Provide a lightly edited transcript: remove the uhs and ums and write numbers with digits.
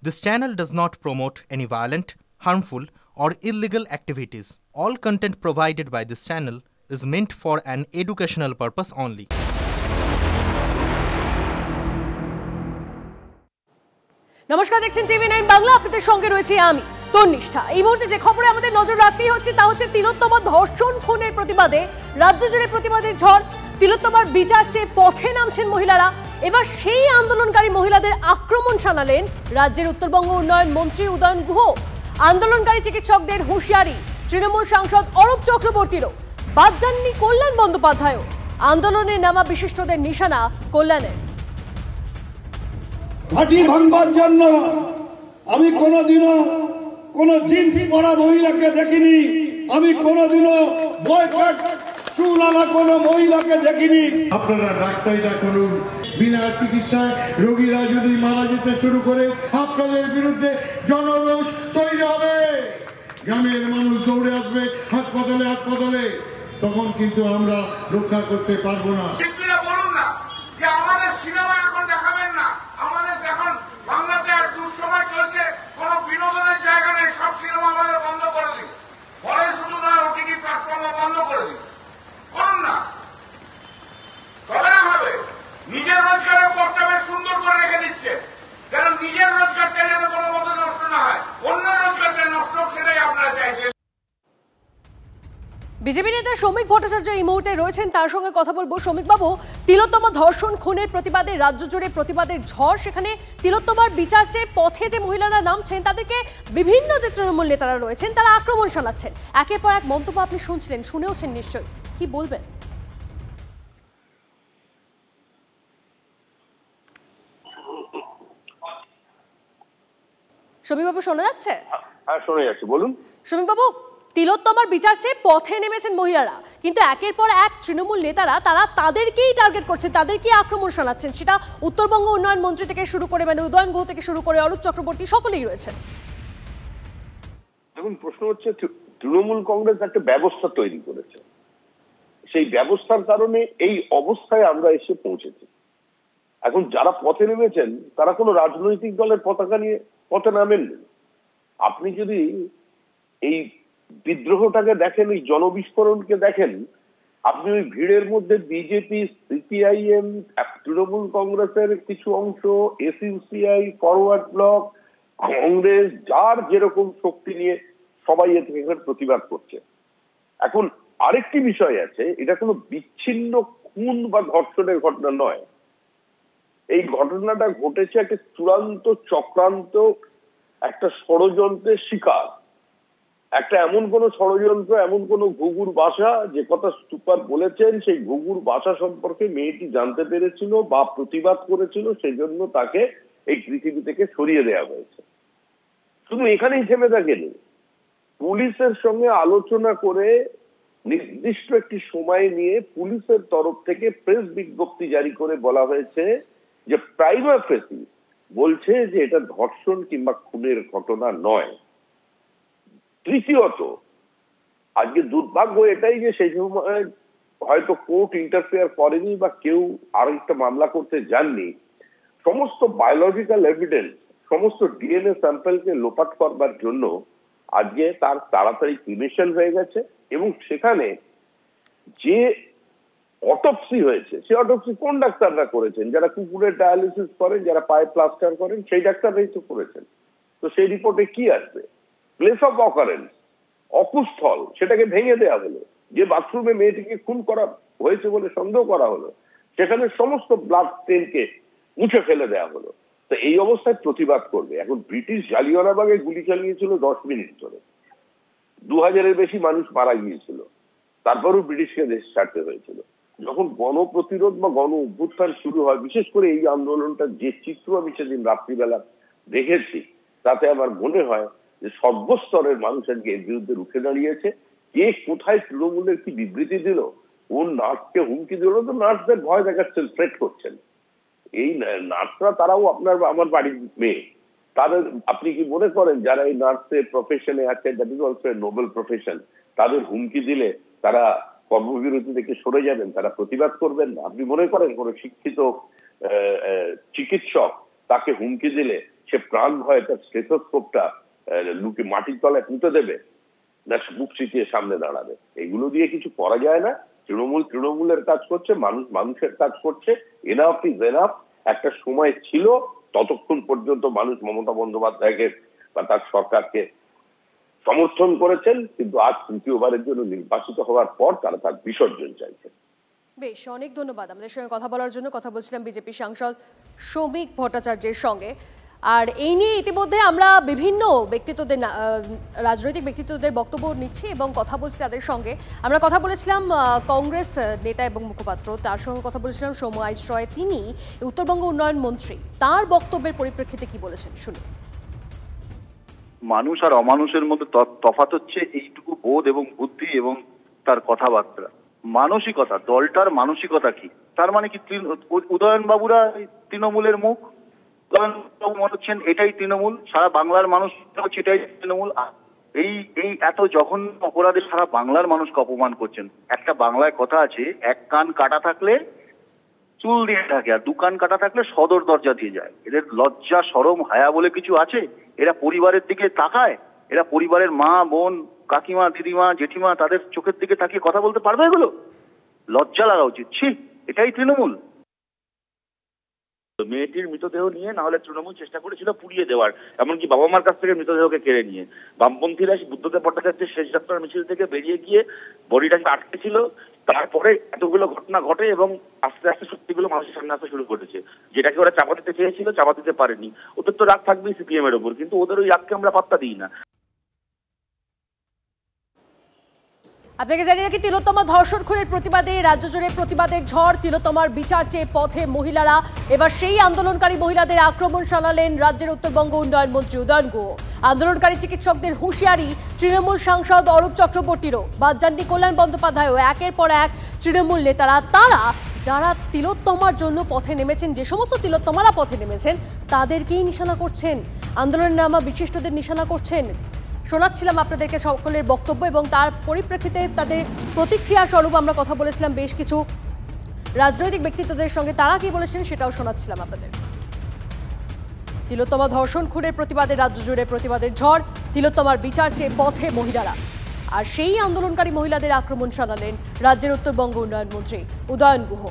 This channel does not promote any violent, harmful, or illegal activities. All content provided by this channel is meant for an educational purpose only. নমস্কার, দেখছেন টিভি9 বাংলা। আপনাদের সঙ্গে রয়েছে আমি তন্নিষ্ঠা। এই মুহূর্তে যে খবরে আমাদের নজর রাখতেই হচ্ছে তা হচ্ছে তিলোত্তমা ধর্ষণ খুনের প্রতিবাদে রাজ্য জুড়ে প্রতিবাদের ঝড়। তিলোত্তমার বিচার চেয়ে পথে নামছেন মহিলারা। এবার সেই আন্দোলনকারী মহিলাদের আক্রমণ শানালেন রাজ্যের উত্তরবঙ্গ উন্নয়ন মন্ত্রী উদয়ন গুহ। আন্দোলনকারী চিকিৎসকদের হুঁশিয়ারি তৃণমূল সাংসদ অরূপ চক্রবর্তীরও, বাদ যাননি কল্যাণ বন্দ্যোপাধ্যায়ও। আন্দোলনে নামা বিশিষ্টদের নিশানা কল্যাণের। ঘাঁটি ভাঙবার জন্য আমি কোনোদিনও কোনো জিন্স পরা মহিলাকে দেখিনি, আমি কোনোদিনও বয়কট চুল আনা কোনো মহিলাকে দেখিনি। আপনারা ডাক্তারিরা করুন, বিনা চিকিৎসায় রোগীরা যদি মারা যেতে শুরু করে আপনাদের বিরুদ্ধে জনরোষ তৈরি হবে। গ্রামের মানুষ দৌড়ে আসবে হাসপাতালে হাসপাতালে, তখন কিন্তু আমরা রক্ষা করতে পারবো না। বলুন না যে আমাদের সিনেমা এখন দেখাবেন না, আমাদের এখন বাংলাতে আর দুঃসময় চলছে, কোনো বিনোদনের জায়গা নেই, সব সিনেমা আমাদের বন্ধ করে দিন। পরে শুধু নয়, ওটিটি প্ল্যাটফর্ম বন্ধ করে দিন। করুন না, তবে না হবে। নিজের রোজগারের পথটা বেশ সুন্দর করে রেখে দিচ্ছে, কারণ নিজের রোজগারটা যেন কোনো মতো নষ্ট না হয়, অন্য রোজগারটা নষ্ট হোক সেটাই আপনারা চাইছেন। বিজেপি নেতা শ্রমিক ভট্টাচার্য এই মুহূর্তে রয়েছেন, তার সঙ্গে কথা বলবো। শ্রমিক বাবু, তিলোত্তমা ধর্ষণ খুনের প্রতিবাদে রাজ্য জুড়ে প্রতিবাদের ঝড়। সেখানে তিলোত্তমার বিচার চেয়ে পথে যে মহিলারা নামছেন তাদেরকে বিভিন্ন যে তৃণমূল নেতারা রয়েছেন তারা আক্রমণ শানাচ্ছেন। একের পর এক মন্তব্য আপনি শুনছিলেন, শুনেওছেন নিশ্চয়ই, কি বলবেন? শ্রমিক বাবু শোনা যাচ্ছে? হ্যাঁ, শোনা যাচ্ছে, বলুন। শ্রমিক বাবু, তিলোত্তমার বিচার চেয়ে পথে নেমেছেন মহিলারা, কিন্তু একের পর এক তৃণমূল নেতারা তারা তাদেরকেই টার্গেট করছেন, তাদেরকেই আক্রমণ শানাচ্ছেন। সেটা উত্তরবঙ্গ উন্নয়ন মন্ত্রী থেকে শুরু করে, মানে উদয়ন গুহ থেকে শুরু করে অরূপ চক্রবর্তী, সকলেই রয়েছেন। দেখুন, প্রশ্ন হচ্ছে তৃণমূল কংগ্রেস একটা ব্যবস্থা তৈরি করেছে, সেই ব্যবস্থার কারণে এই অবস্থায় আমরা এসে পৌঁছেছি। এখন যারা পথে নেমেছেন তারা কোনো রাজনৈতিক দলের পতাকা নিয়ে পথে নামেননি। আপনি যদি এই বিদ্রোহটাকে দেখেন, এই জনবিস্ফোরণকে দেখেন, আপনি ওই ভিড়ের মধ্যে বিজেপি, সিপিআইএম, তৃণমূল কংগ্রেসের কিছু অংশ, এসইউসিআই, ফরওয়ার্ড ব্লক, কংগ্রেস, যার যেরকম শক্তি নিয়ে সবাই এখানে প্রতিবাদ করছে। এখন আরেকটি বিষয় আছে, এটা কোনো বিচ্ছিন্ন খুন বা ধর্ষণের ঘটনা নয়। এই ঘটনাটা ঘটেছে একটা চূড়ান্ত চক্রান্ত, একটা ষড়যন্ত্রের শিকার, একটা এমন কোন ষড়যন্ত্র, এমন কোন ঘুঘুর বাসা, যে কথা সুপার বলেছেন, সেই ঘুঘুর বাসা সম্পর্কে মেয়েটি জানতে পেরেছিল বা প্রতিবাদ করেছিল, সেই জন্য তাকে এই পৃথিবী থেকে সরিয়ে দেওয়া হয়েছে। শুধু এখানেই থেমে থাকেনি, পুলিশের সঙ্গে আলোচনা করে নির্দিষ্ট একটি সময় নিয়ে পুলিশের তরফ থেকে প্রেস বিজ্ঞপ্তি জারি করে বলা হয়েছে যে প্রাইমা ফেসি বলছে যে এটা ধর্ষণ কিংবা খুনের ঘটনা নয়। তৃতীয়ত, আজকে দুর্ভাগ্য এটাই যে সেই সময় হয়তো কোর্ট ইন্টারফেয়ার করেনি বা কেউ আরেকটা মামলা করতে যাননি। সমস্ত বায়োলজিক্যাল এভিডেন্স, সমস্ত ডিএনএ স্যাম্পলকে লোপাট করবার জন্য আজকে তার তাড়াতাড়ি ক্রিমেশন হয়ে গেছে, এবং সেখানে যে অটোপসি হয়েছে, সে অটোপসি কোন ডাক্তাররা করেছেন? যারা কুকুরের ডায়ালিসিস করেন, যারা পায়ে প্লাস্টার করেন, সেই ডাক্তাররাই তো করেছেন। তো সেই রিপোর্টে কি আসবে? প্লেস অফ অকারেন্স, অকুস্থল, সেটাকে ভেঙে দেওয়া হলো। যে বাথরুমে মেয়েটিকে খুন করা হয়েছে বলে সন্দেহ করা হলো, সেখানে সমস্ত ব্লাড স্টেনকে মুছে ফেলে দেওয়া হলো। তো এই অবস্থায় প্রতিবাদ করবে। এখন ব্রিটিশ জালিয়ানওয়ালাবাগে গুলি চালিয়েছিল 10 মিনিট ধরে, 2000-এর বেশি মানুষ মারা গিয়েছিল, তারপরও ব্রিটিশকে দেশ ছাড়তে হয়েছিল। যখন গণপ্রতিরোধ বা গণ অভ্যুত্থান শুরু হয়, বিশেষ করে এই আন্দোলনটা যে চিত্র আমি সেদিন রাত্রিবেলা দেখেছি, তাতে আমার মনে হয় যে সর্বস্তরের মানুষ আজকে এর বিরুদ্ধে রুখে দাঁড়িয়েছে। কে কোথায় তৃণমূলের কি বিবৃতি দিল, কোন নার্সকে হুমকি দিল, তো নার্সদের ভয় দেখাচ্ছেন, থ্রেট করছেন। এই নার্সরা তারাও আমার বাড়ির মেয়ে। তাদের আপনি কি মনে করেন যারা এই নার্সের প্রফেশনে আছে, that is also a noble profession, তাদের হুমকি দিলে তারা কর্মবিরতি থেকে সরে যাবেন, তারা প্রতিবাদ করবেন না? আপনি মনে করেন কোন শিক্ষিত চিকিৎসক তাকে হুমকি দিলে সে প্রাণ ভয়ে তার স্টেথোস্কোপটা লুকে মাটির তলায় পুঁতে দেবে, না বুক চিতিয়ে সামনে দাঁড়াবে? এগুলো দিয়ে কিছু করা যায় না। তৃণমূলের কাজ করছে, মানুষের কাজ করছে। Enough is enough. একটা সময় ছিল, ততক্ষণ পর্যন্ত মানুষ মমতা বন্দ্যোপাধ্যায়কে বা তার সরকারকে সমর্থন করেছেন, কিন্তু আজ তৃতীয়বারের জন্য নির্বাচিত হওয়ার পর তারা তার বিসর্জন চাইছেন। বেশ, অনেক ধন্যবাদ আমাদের সঙ্গে কথা বলার জন্য। কথা বলছিলাম বিজেপি সাংসদ শ্রমিক ভট্টাচার্যের সঙ্গে। আর এই নিয়ে ইতিমধ্যে আমরা বিভিন্ন ব্যক্তিত্বদের রাজনৈতিক ব্যক্তিত্বদের বক্তব্য নিচ্ছি এবং কথা বলছি তাদের সঙ্গে। আমরা কথা বলেছিলাম কংগ্রেস নেতা এবং মুখপাত্র, তার সঙ্গে কথা বলেছিলাম সৌম্য আইচ রয়, তিনি উত্তরবঙ্গ উন্নয়ন মন্ত্রী। তার বক্তব্যের পরিপ্রেক্ষিতে কি বলেছেন শুনুন। মানুষ আর অমানুষের মধ্যে তফাৎ হচ্ছে এইটুকু বোধ এবং বুদ্ধি এবং তার কথাবার্তা, মানসিকতা। দলটার মানসিকতা কি? তার মানে কি উদয়ন বাবুরা তৃণমূলের মুখ? মনে হচ্ছেন এটাই তৃণমূল? সারা বাংলার মানুষ হচ্ছে এটাই তৃণমূল? এই এত জঘন্য অপরাধে সারা বাংলার মানুষকে অপমান করছেন। একটা বাংলায় কথা আছে, এক কান কাটা থাকলে চুল দিয়ে থাকে, আর দু কান কাটা থাকলে সদর দরজা দিয়ে যায়। এদের লজ্জা শরম হায়া বলে কিছু আছে? এরা পরিবারের দিকে তাকায়? এরা পরিবারের মা বোন কাকিমা দিদিমা জেঠিমা তাদের চোখের দিকে তাকিয়ে কথা বলতে পারবে? এগুলো লজ্জা লাগা উচিত। ছি, এটাই তৃণমূল? মেয়েটির মৃতদেহ নিয়ে না হলে তৃণমূল চেষ্টা করেছিল পুড়িয়ে দেওয়ার, এমনকি বাবা মার কাছ থেকে মৃতদেহকে কেড়ে নিয়ে। বামপন্থীরা বুদ্ধদেব ভট্টাচার্যের শেষ যাত্রার মিছিল থেকে বেরিয়ে গিয়ে বডিটাকে আটকেছিল। তারপরে এতগুলো ঘটনা ঘটে এবং আস্তে আস্তে সত্যিগুলো মানুষের সামনে আসতে শুরু করেছে। যেটাকে ওরা চাপা দিতে চেয়েছিল, চাপা দিতে পারেনি। ওদের তো রাগ থাকবেই সিপিএম এর ওপর, কিন্তু ওদের ওই রাগকে আমরা পাত্তা দিই না। আপনাকে জানিয়ে রাখি, তিলোত্তমা ধর্ষণ খুনের প্রতিবাদে রাজ্য জুড়ে প্রতিবাদের ঝড়। তিলোত্তমার বিচার চেয়ে পথে মহিলারা। এবার সেই আন্দোলনকারী মহিলাদের আক্রমণ শানালেন রাজ্যের উত্তরবঙ্গ উন্নয়ন মন্ত্রী উদয়ন গুহ। আন্দোলনকারী চিকিৎসকদের হুঁশিয়ারি তৃণমূল সাংসদ অরূপ চক্রবর্তীরও। বাদজান্ডি কল্যাণ বন্দ্যোপাধ্যায়ও একের পর এক তৃণমূল নেতারা, তারা যারা তিলোত্তমার জন্য পথে নেমেছেন, যে সমস্ত তিলোত্তমারা পথে নেমেছেন তাদেরকেই নিশানা করছেন, আন্দোলনের নামা বিশিষ্টদের নিশানা করছেন। শোনাচ্ছিলাম আপনাদেরকে সকলের বক্তব্য এবং তার পরিপ্রেক্ষিতে তাদের প্রতিক্রিয়া স্বরূপ আমরা কথা বলেছিলাম বেশ কিছু রাজনৈতিক ব্যক্তিত্বদের সঙ্গে। তারা কি বলেছেন সেটাও শোনাচ্ছিলাম আপনাদের। তিলোত্তমা ধর্ষণ খুনের প্রতিবাদে রাজ্য জুড়ে প্রতিবাদের ঝড়। তিলোত্তমার বিচার চেয়ে পথে মহিলারা। আর সেই আন্দোলনকারী মহিলাদের আক্রমণ শানালেন রাজ্যের উত্তরবঙ্গ উন্নয়ন মন্ত্রী উদয়ন গুহ।